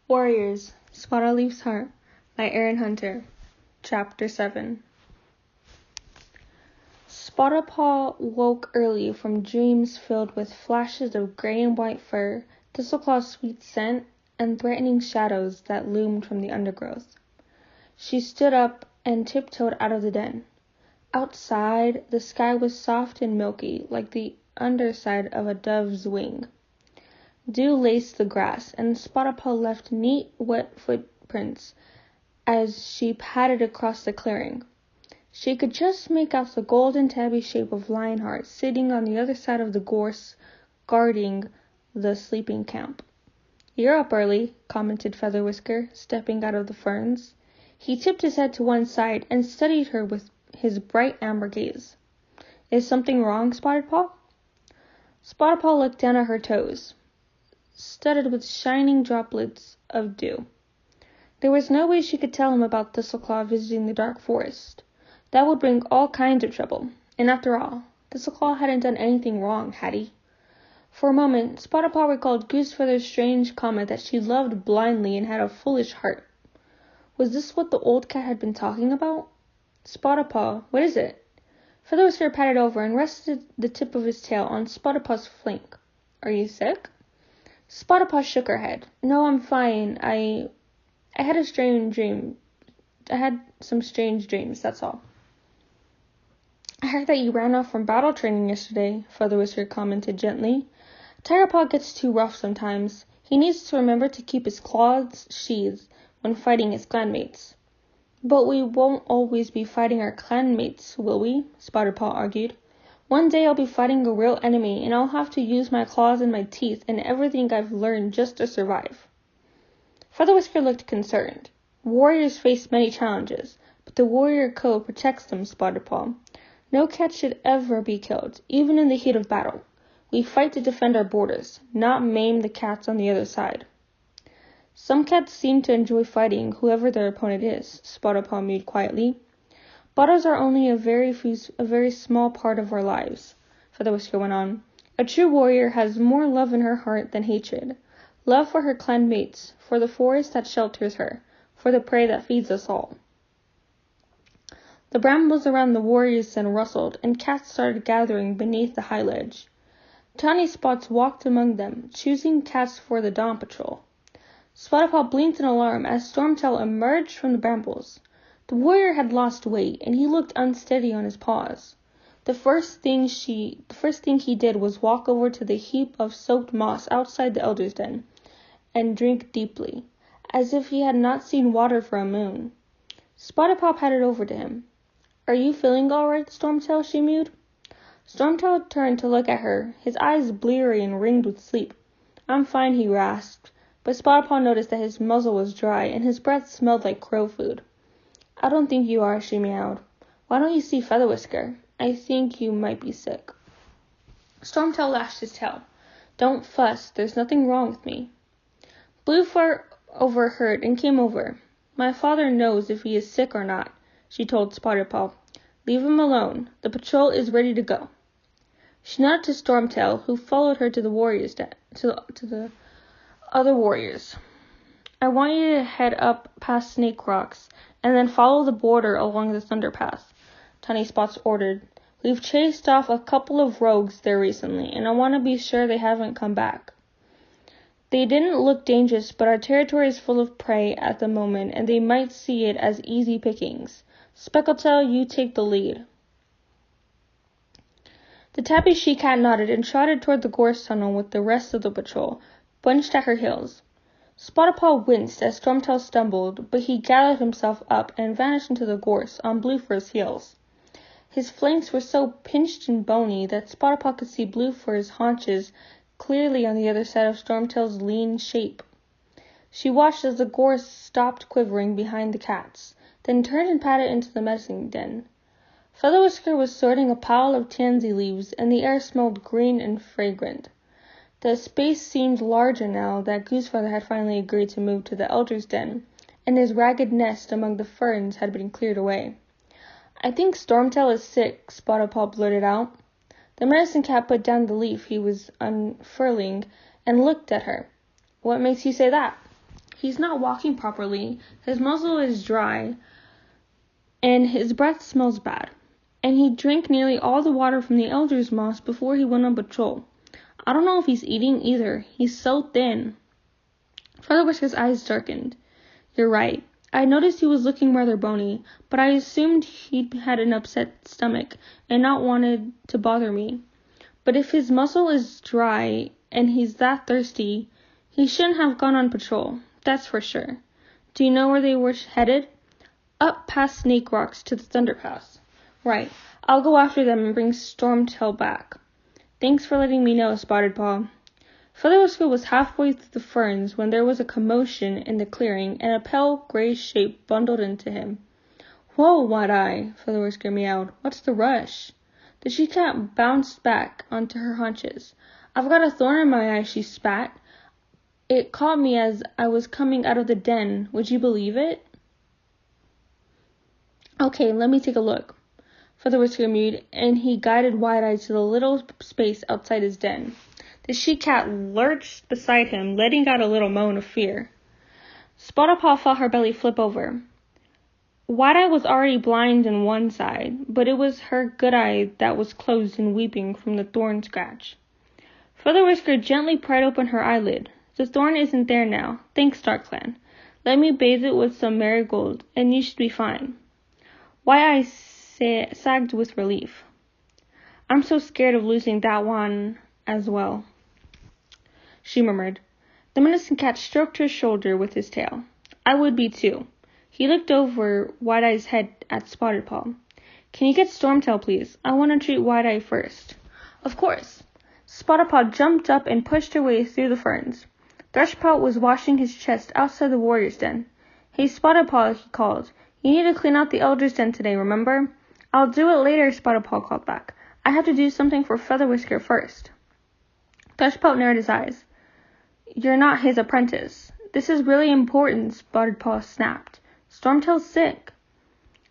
Warriors, Spottedleafs Heart by Erin. Chapter 7. Spottedpaw woke early from dreams filled with flashes of gray and white fur, Thistleclaw's sweet scent, and threatening shadows that loomed from the undergrowth. She stood up and tiptoed out of the den. Outside, the sky was soft and milky, like the underside of a dove's wing. Dew laced the grass, and Spottedpaw left neat, wet footprints as she padded across the clearing. She could just make out the golden tabby shape of Lionheart sitting on the other side of the gorse, guarding the sleeping camp. "You're up early," commented Featherwhisker, stepping out of the ferns. He tipped his head to one side and studied her with his bright amber gaze. "Is something wrong, Spottedpaw?" Spottedpaw looked down at her toes, studded with shining droplets of dew. There was no way she could tell him about Thistleclaw visiting the dark forest. That would bring all kinds of trouble. And after all, Thistleclaw hadn't done anything wrong, had he? For a moment, Spottedpaw recalled Goosefeather's strange comment that she loved blindly and had a foolish heart. Was this what the old cat had been talking about? "Spottedpaw, what is it?" Featherwhisker patted over and rested the tip of his tail on Spottedpaw's flank. "Are you sick?" Spottedpaw shook her head. "No, I'm fine. I had a strange dream. I had some strange dreams, that's all." "I heard that you ran off from battle training yesterday," Featherwhisker commented gently. "Tigerpaw gets too rough sometimes. He needs to remember to keep his claws sheathed when fighting his clanmates." "But we won't always be fighting our clanmates, will we?" Spottedpaw argued. "One day I'll be fighting a real enemy, and I'll have to use my claws and my teeth and everything I've learned just to survive." Featherwhisker looked concerned. "Warriors face many challenges, but the warrior code protects them, Spottedpaw. No cat should ever be killed, even in the heat of battle. We fight to defend our borders, not maim the cats on the other side." "Some cats seem to enjoy fighting, whoever their opponent is," Spottedpaw mewed quietly. "Battles are only a very small part of our lives," Featherwhisker went on. "A true warrior has more love in her heart than hatred. Love for her clanmates, for the forest that shelters her, for the prey that feeds us all." The brambles around the warrior's den rustled, and cats started gathering beneath the high ledge. Tiny Spots walked among them, choosing cats for the dawn patrol. Spottedpaw blinked in alarm as Stormtail emerged from the brambles. The warrior had lost weight, and he looked unsteady on his paws. The first thing he did was walk over to the heap of soaked moss outside the elder's den, and drink deeply, as if he had not seen water for a moon. Spottedpaw patted over to him. "Are you feeling all right, Stormtail?" she mewed. Stormtail turned to look at her, his eyes bleary and ringed with sleep. "I'm fine," he rasped, but Spottedpaw noticed that his muzzle was dry and his breath smelled like crow food. "I don't think you are," she meowed. "Why don't you see Featherwhisker? I think you might be sick." Stormtail lashed his tail. "Don't fuss, there's nothing wrong with me." Bluefur overheard and came over. "My father knows if he is sick or not," she told Spottedpaw. "Leave him alone. The patrol is ready to go." She nodded to Stormtail, who followed her to the warriors' den, to the other warriors. "I want you to head up past Snake Rocks, and then follow the border along the Thunder Path," Tiny Spots ordered. "We've chased off a couple of rogues there recently, and I want to be sure they haven't come back. They didn't look dangerous, but our territory is full of prey at the moment, and they might see it as easy pickings. Speckletail, you take the lead." The tabby she-cat nodded and trotted toward the gorse tunnel with the rest of the patrol, bunched at her heels. Spottedpaw winced as Stormtail stumbled, but he gathered himself up and vanished into the gorse on Bluefur's heels. His flanks were so pinched and bony that Spottedpaw could see Bluefur's haunches clearly on the other side of Stormtail's lean shape. She watched as the gorse stopped quivering behind the cats, then turned and padded into the medicine den. Featherwhisker was sorting a pile of tansy leaves, and the air smelled green and fragrant. The space seemed larger now that Goosefeather had finally agreed to move to the elder's den, and his ragged nest among the ferns had been cleared away. "I think Stormtail is sick," Spottedpaw blurted out. The medicine cat put down the leaf he was unfurling and looked at her. "What makes you say that?" He's not walking properly, his muzzle is dry, and his breath smells bad. And he drank nearly all the water from the elder's moss before he went on patrol. I don't know if he's eating either. He's so thin. Feather Whisker's eyes darkened. You're right. I noticed he was looking rather bony, but I assumed he'd had an upset stomach and not wanted to bother me. But if his muzzle is dry and he's that thirsty, he shouldn't have gone on patrol. That's for sure. Do you know where they were headed? Up past Snake Rocks to the Thunder Pass. Right. I'll go after them and bring Stormtail back. Thanks for letting me know, Spotted Paw. Feather Whisker was halfway through the ferns when there was a commotion in the clearing and a pale gray shape bundled into him. Whoa, Wide-Eye, Feather Whisker meowed. What's the rush? The she-cat bounced back onto her haunches. I've got a thorn in my eye, she spat. It caught me as I was coming out of the den. Would you believe it? Okay, let me take a look. Feather Whisker mewed, and he guided Wide-Eye to the little space outside his den. The she-cat lurched beside him, letting out a little moan of fear. Spotted Paw felt her belly flip over. Wide-Eye was already blind in one side, but it was her good eye that was closed and weeping from the thorn scratch. Feather Whisker gently pried open her eyelid. The thorn isn't there now. Thanks, DarkClan. Let me bathe it with some marigold, and you should be fine. Wide-Eye sagged with relief. I'm so scared of losing that one as well, she murmured. The menacing cat stroked her shoulder with his tail. I would be too. He looked over Wide-Eye's head at Spotted Paw. Can you get Stormtail, please? I want to treat Wide-Eye first. Of course. Spotted Paw jumped up and pushed her way through the ferns. Thrushpaw was washing his chest outside the warrior's den. Hey, Spotted Paw, he called. You need to clean out the elder's den today, remember? I'll do it later, Spotted Paw called back. I have to do something for Feather Whisker first. Thrushpaw narrowed his eyes. You're not his apprentice. This is really important, Spotted Paw snapped. Stormtail's sick.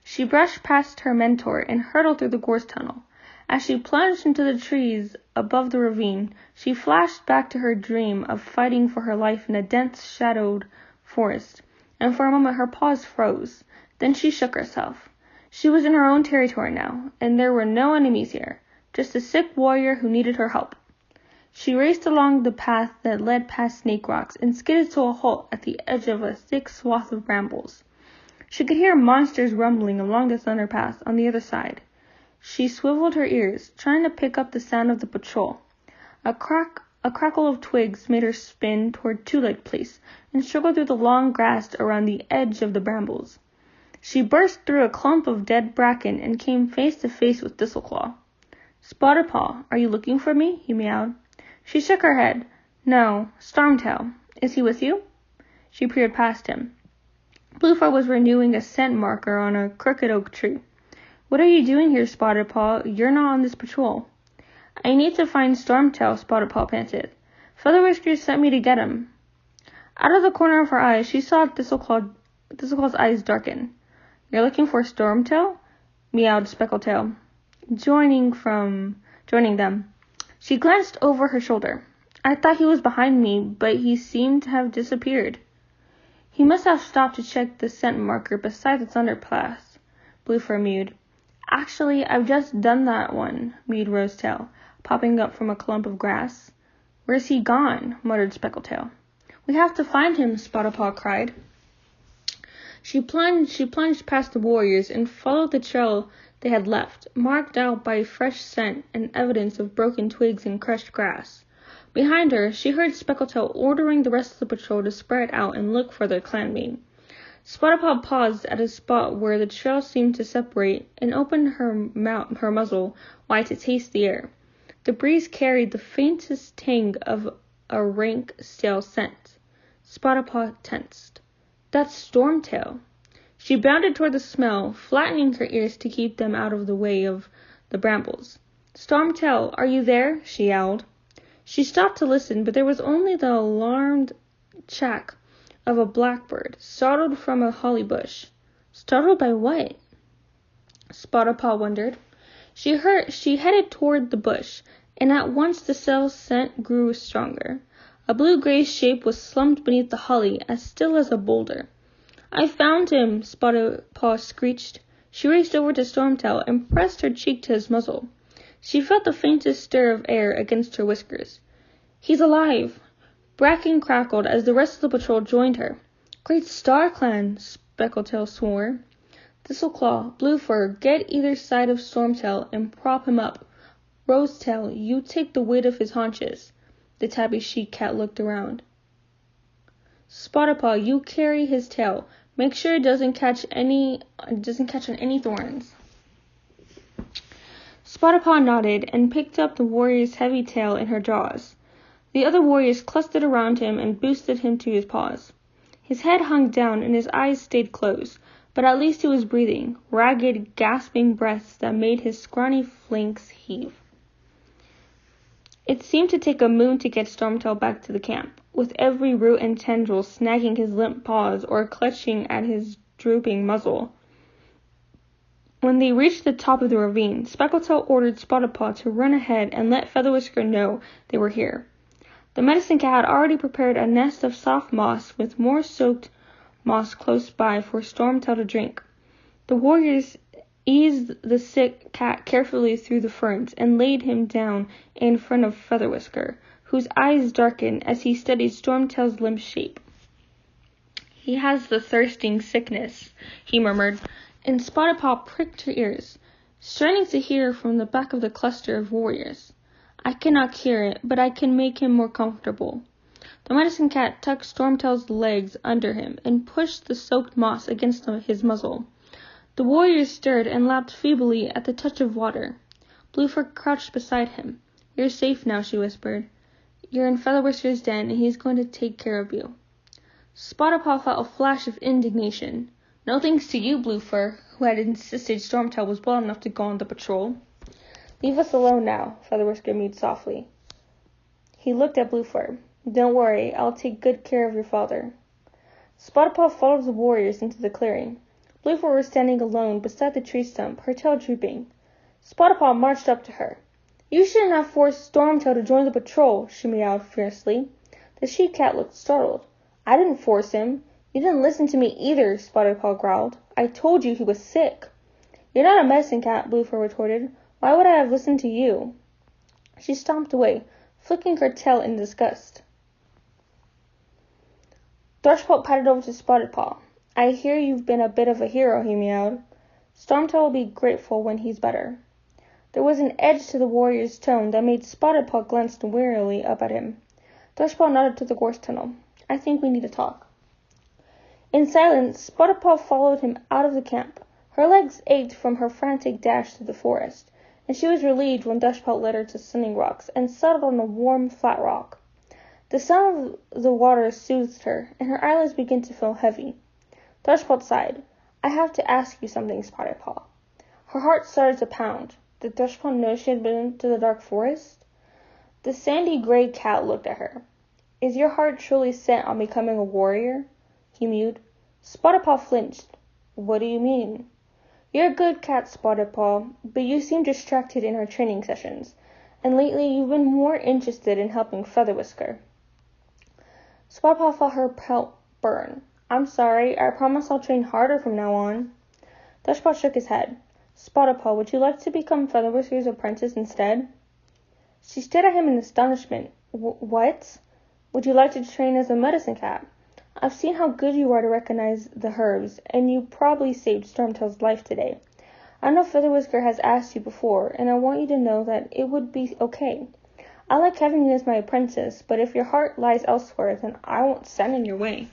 She brushed past her mentor and hurtled through the gorse tunnel. As she plunged into the trees above the ravine, she flashed back to her dream of fighting for her life in a dense, shadowed forest, and for a moment her paws froze. Then she shook herself. She was in her own territory now, and there were no enemies here, just a sick warrior who needed her help. She raced along the path that led past Snake Rocks and skidded to a halt at the edge of a thick swath of brambles. She could hear monsters rumbling along the thunder path on the other side. She swiveled her ears, trying to pick up the sound of the patrol. A crackle of twigs made her spin toward Two-Leg Place and struggle through the long grass around the edge of the brambles. She burst through a clump of dead bracken and came face to face with Thistleclaw. Spotted Paw, are you looking for me? He meowed. She shook her head. No, Stormtail. Is he with you? She peered past him. Bluefur was renewing a scent marker on a crooked oak tree. What are you doing here, Spotted Paw? You're not on this patrol. I need to find Stormtail, Spotted Paw panted. Feather Whisker sent me to get him. Out of the corner of her eye, she saw Thistleclaw's eyes darken. You're looking for Stormtail? Meowed Speckletail, joining them. She glanced over her shoulder. I thought he was behind me, but he seemed to have disappeared. He must have stopped to check the scent marker beside the thunder path, Bluefur mewed. Actually, I've just done that one, mewed Rosetail, popping up from a clump of grass. Where's he gone? Muttered Speckletail. We have to find him, Spotted Paw cried. She plunged past the warriors and followed the trail they had left, marked out by fresh scent and evidence of broken twigs and crushed grass. Behind her, she heard Speckletail ordering the rest of the patrol to spread out and look for their clanmate. Spotted Paw paused at a spot where the trail seemed to separate and opened her muzzle wide to taste the air. The breeze carried the faintest tang of a rank, stale scent. Spotted Paw tensed. That's Stormtail. She bounded toward the smell, flattening her ears to keep them out of the way of the brambles. Stormtail, are you there? She yowled. She stopped to listen, but there was only the alarmed chack of a blackbird, startled from a holly bush. Startled by what? Spotted Paw wondered. She headed toward the bush, and at once the stale scent grew stronger. A blue-gray shape was slumped beneath the holly, as still as a boulder. "I found him," Spottedpaw screeched. She raced over to Stormtail and pressed her cheek to his muzzle. She felt the faintest stir of air against her whiskers. "He's alive!" Bracken crackled as the rest of the patrol joined her. "Great Star Clan!" Speckletail swore. Thistleclaw, Bluefur, get either side of Stormtail and prop him up. Rosetail, you take the weight of his haunches. The tabby she-cat looked around. Spottedpaw, you carry his tail. Make sure it doesn't catch on any thorns. Spottedpaw nodded and picked up the warrior's heavy tail in her jaws. The other warriors clustered around him and boosted him to his paws. His head hung down and his eyes stayed closed, but at least he was breathing, ragged, gasping breaths that made his scrawny flanks heave. It seemed to take a moon to get Stormtail back to the camp, with every root and tendril snagging his limp paws or clutching at his drooping muzzle. When they reached the top of the ravine, Speckletail ordered Spottedpaw to run ahead and let Featherwhisker know they were here. The medicine cat had already prepared a nest of soft moss with more soaked moss close by for Stormtail to drink. The warriors eased the sick cat carefully through the ferns and laid him down in front of Featherwhisker, whose eyes darkened as he studied Stormtail's limp shape. "He has the thirsting sickness," he murmured, and Spottedpaw pricked her ears, straining to hear from the back of the cluster of warriors. "I cannot cure it, but I can make him more comfortable." The medicine cat tucked Stormtail's legs under him and pushed the soaked moss against his muzzle. The warriors stirred and lapped feebly at the touch of water. Bluefur crouched beside him. "You're safe now," she whispered. "You're in Featherwhisker's den, and he's going to take care of you." Spottedpaw felt a flash of indignation. "No thanks to you, Bluefur, who had insisted Stormtail was well enough to go on the patrol." "Leave us alone now," Featherwhisker mewed softly. He looked at Bluefur. "Don't worry, I'll take good care of your father." Spottedpaw followed the warriors into the clearing. Bluefur was standing alone beside the tree stump, her tail drooping. Spottedpaw marched up to her. "You shouldn't have forced Stormtail to join the patrol," she meowed fiercely. The she-cat looked startled. "I didn't force him. You didn't listen to me either," Spottedpaw growled. "I told you he was sick." "You're not a medicine cat," Bluefur retorted. "Why would I have listened to you?" She stomped away, flicking her tail in disgust. Thrushpaw patted over to Spottedpaw. "I hear you've been a bit of a hero," he meowed. "Stormtail will be grateful when he's better." There was an edge to the warrior's tone that made Spottedpaw glance wearily up at him. Thrushpaw nodded to the gorse tunnel. "I think we need to talk." In silence, Spottedpaw followed him out of the camp. Her legs ached from her frantic dash through the forest, and she was relieved when Thrushpaw led her to Sunning Rocks and settled on a warm, flat rock. The sound of the water soothed her, and her eyelids began to feel heavy. Thrushpaw sighed. "I have to ask you something, Spottedpaw." Her heart started to pound. Did Thrushpaw know she had been to the dark forest? The sandy gray cat looked at her. "Is your heart truly set on becoming a warrior?" he mewed. Spottedpaw flinched. "What do you mean?" "You're a good cat, Spottedpaw, but you seem distracted in our training sessions, and lately you've been more interested in helping Featherwhisker." Spottedpaw felt her pelt burn. "I'm sorry. I promise I'll train harder from now on." Thrushpaw shook his head. "Spottedpaw, would you like to become Featherwhisker's apprentice instead?" She stared at him in astonishment. What? Would you like to train as a medicine cat? I've seen how good you are to recognize the herbs, and you probably saved Stormtail's life today. I know Featherwhisker has asked you before, and I want you to know that it would be okay. I like having you as my apprentice, but if your heart lies elsewhere, then I won't stand in your way."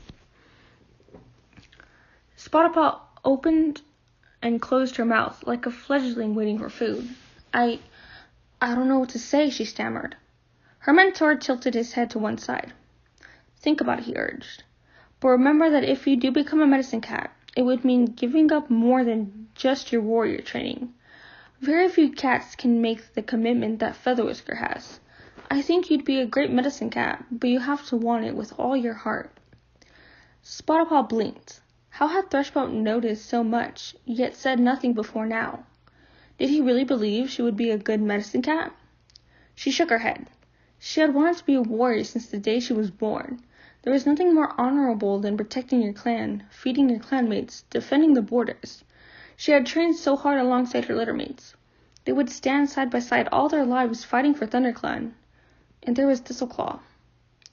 Spottedpaw opened and closed her mouth like a fledgling waiting for food. I don't know what to say," she stammered. Her mentor tilted his head to one side. "Think about it," he urged. "But remember that if you do become a medicine cat, it would mean giving up more than just your warrior training. Very few cats can make the commitment that Featherwhisker has. I think you'd be a great medicine cat, but you have to want it with all your heart." Spottedpaw blinked. How had Thrushpaw noticed so much, yet said nothing before now? Did he really believe she would be a good medicine cat? She shook her head. She had wanted to be a warrior since the day she was born. There was nothing more honorable than protecting your clan, feeding your clanmates, defending the borders. She had trained so hard alongside her littermates. They would stand side by side all their lives fighting for ThunderClan. And there was Thistleclaw.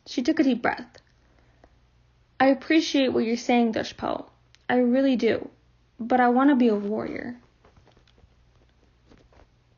She took a deep breath. I appreciate what you're saying, Dushpel. I really do. But I want to be a warrior.